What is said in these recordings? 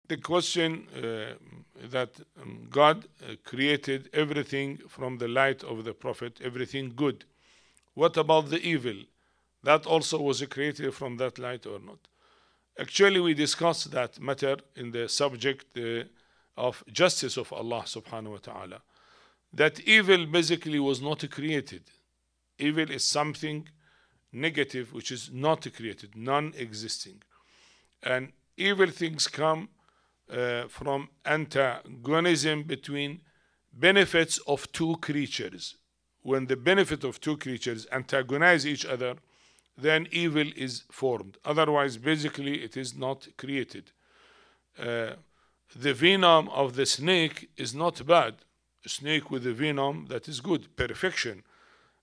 the question that God created everything from the light of the Prophet, everything good. What about the evil? That also was created from that light or not? Actually, we discussed that matter in the subject of justice of Allah subhanahu wa ta'ala. That evil basically was not created. Evil is something negative which is not created, non-existing. And evil things come from antagonism between benefits of two creatures. When the benefit of two creatures antagonize each other, then evil is formed. Otherwise, basically, it is not created. The venom of the snake is not bad. A snake with a venom, that is good, perfection.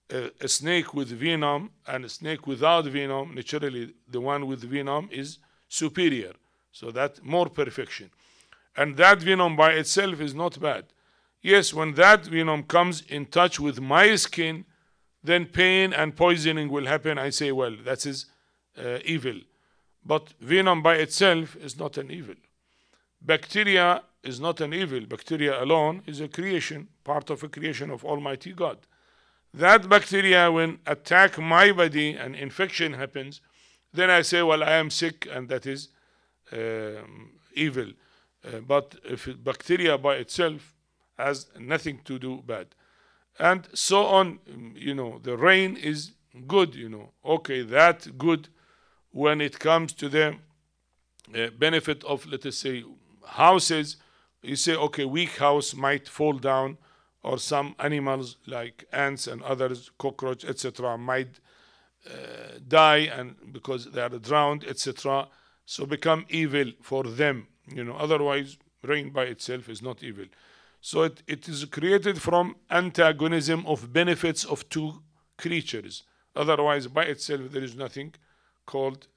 A snake with venom and a snake without venom, naturally, the one with venom is superior. So that more perfection. And that venom by itself is not bad. Yes, when that venom comes in touch with my skin, then pain and poisoning will happen. I say, well, that is evil. But venom by itself is not an evil. Bacteria is not an evil. Bacteria alone is a creation, part of a creation of Almighty God. That bacteria, when attack my body and infection happens, then I say, well, I am sick, and that is evil. But if bacteria by itself has nothing to do bad. And so on, the rain is good, Okay, that good when it comes to the benefit of, let us say, houses. You say, okay, weak house might fall down, or some animals like ants and others, cockroach, etc., might die and because they are drowned, etc., so become evil for them. Otherwise, rain by itself is not evil. So it is created from antagonism of benefits of two creatures. Otherwise, by itself, there is nothing called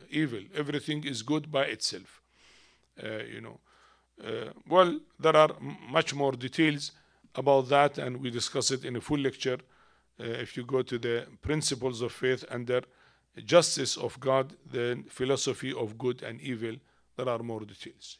evil. Everything is good by itself. Well, there are much more details about that, and we discuss it in a full lecture. If you go to the principles of faith under justice of God, the philosophy of good and evil, there are more details.